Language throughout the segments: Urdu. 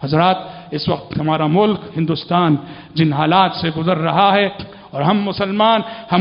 حضرات، اس وقت ہمارا ملک ہندوستان جن حالات سے گزر رہا ہے، اور ہم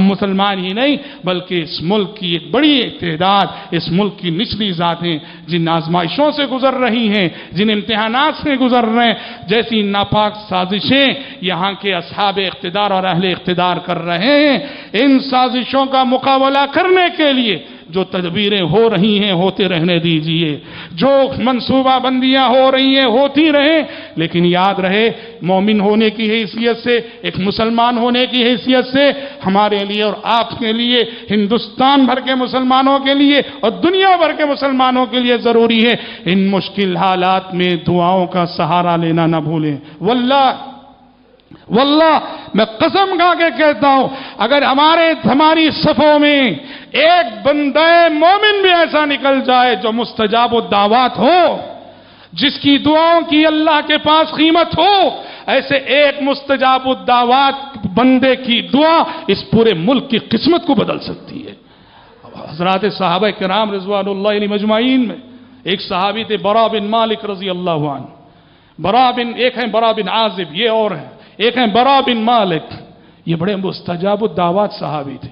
مسلمان ہی نہیں بلکہ اس ملک کی ایک بڑی تعداد، اس ملک کی نچلی ذاتیں جن آزمائشوں سے گزر رہی ہیں، جن امتحانات سے گزر رہے ہیں، جیسی ناپاک سازشیں یہاں کے اصحاب اقتدار اور اہل اقتدار کر رہے ہیں، ان سازشوں کا مقابلہ کرنے کے لیے جو تدبیریں ہو رہی ہیں ہوتے رہنے دیجئے، جو منصوبہ بندیاں ہو رہی ہیں ہوتی رہیں، لیکن یاد رہے مومن ہونے کی حیثیت سے، ایک مسلمان ہونے کی حیثیت سے ہمارے لیے اور آپ کے لیے، ہندوستان بھر کے مسلمانوں کے لیے اور دنیا بھر کے مسلمانوں کے لیے ضروری ہے ان مشکل حالات میں دعاؤں کا سہارا لینا نہ بھولیں۔ واللہ میں قسم کھا کے کہتا ہوں، اگر ہماری صفوں میں ایک بندہ مومن بھی ایسا نکل جائے جو مستجاب الدعوات ہو، جس کی دعاؤں کی اللہ کے پاس قیمت ہو، ایسے ایک مستجاب الدعوات بندے کی دعا اس پورے ملک کی قسمت کو بدل سکتی ہے۔ حضرات صحابہ کرام رضوان اللہ علیہم مجمعین میں ایک صحابی تھے برا بن مالک رضی اللہ عنہ، ایک ہیں برا بن عازب، یہ اور ہیں، ایک ہیں برا بن مالک، یہ بڑے مستجاب الدعوات صحابی تھے،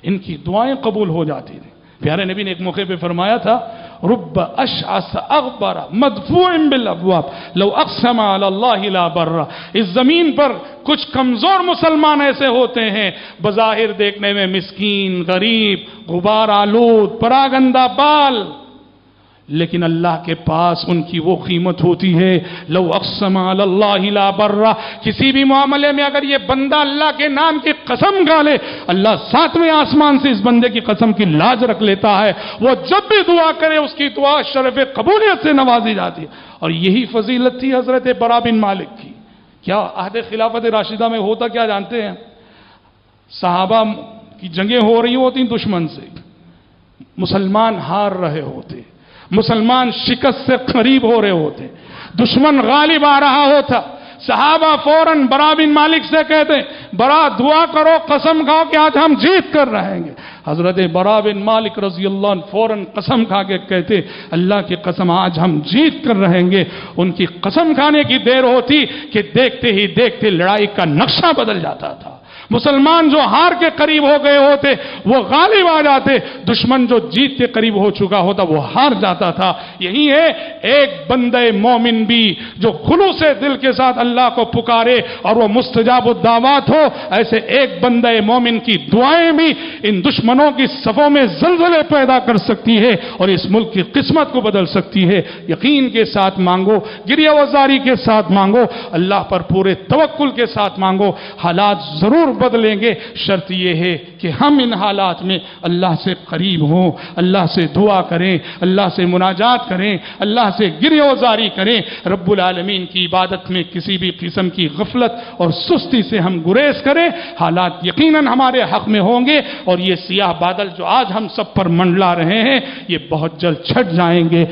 ان کی دعائیں قبول ہو جاتی تھیں۔ پیارے نبی نے ایک موقع پہ فرمایا تھا، رب اشعث اغبر مدفوع بالابواب لو اقسم علی اللہ لا بر۔ اس زمین پر کچھ کمزور مسلمان ایسے ہوتے ہیں، بظاہر دیکھنے میں مسکین، غریب، غبار آلود، پراگندہ بال، لیکن اللہ کے پاس ان کی وہ قیمت ہوتی ہے، لو اقسم علی اللہ لا بر۔ کسی بھی معاملے میں اگر یہ بندہ اللہ کے نام کی قسم کھا لے، اللہ ساتویں آسمان سے اس بندے کی قسم کی لاج رکھ لیتا ہے، وہ جب بھی دعا کرے اس کی دعا شرف قبولیت سے نوازی جاتی ہے۔ اور یہی فضیلت تھی حضرت برا بن مالک کی۔ کیا عہد خلافت راشدہ میں ہوتا کیا جانتے ہیں؟ صحابہ کی جنگیں ہو رہی ہوتی دشمن سے، مسلمان ہار رہے ہوتے، مسلمان شکست سے قریب ہو رہے ہوتے، دشمن غالب آ رہا ہوتا، صحابہ فوراً برا بن مالک سے کہتے ہیں، برا دعا کرو، قسم کھاؤ کہ آج ہم جیت کر رہیں گے۔ حضرت برا بن مالک رضی اللہ عنہ فوراً قسم کھا کے کہتے، اللہ کی قسم آج ہم جیت کر رہیں گے۔ ان کی قسم کھانے کی دیر ہوتی کہ دیکھتے ہی دیکھتے لڑائی کا نقشہ بدل جاتا تھا، مسلمان جو ہار کے قریب ہو گئے ہوتے وہ غالب آ جاتے، دشمن جو جیت کے قریب ہو چکا ہوتا وہ ہار جاتا تھا۔ یہی ہے ایک بندہ مومن بھی جو خلوص دل کے ساتھ اللہ کو پکارے اور وہ مستجاب الدعوات ہو، ایسے ایک بندہ مومن کی دعائیں بھی ان دشمنوں کی صفوں میں زلزلے پیدا کر سکتی ہے اور اس ملک کی قسمت کو بدل سکتی ہے۔ یقین کے ساتھ مانگو، گریہ وزاری کے ساتھ مانگو، اللہ پر پورے توکل کے ساتھ مانگو، حالات ضرور بدلیں گے۔ شرط یہ ہے کہ ہم ان حالات میں اللہ سے قریب ہوں، اللہ سے دعا کریں، اللہ سے مناجات کریں، اللہ سے گریہ وزاری کریں، رب العالمین کی عبادت میں کسی بھی قسم کی غفلت اور سستی سے ہم گریز کریں، حالات یقیناً ہمارے حق میں ہوں گے اور یہ سیاہ بادل جو آج ہم سب پر منڈلا رہے ہیں یہ بہت جلد چھٹ جائیں گے۔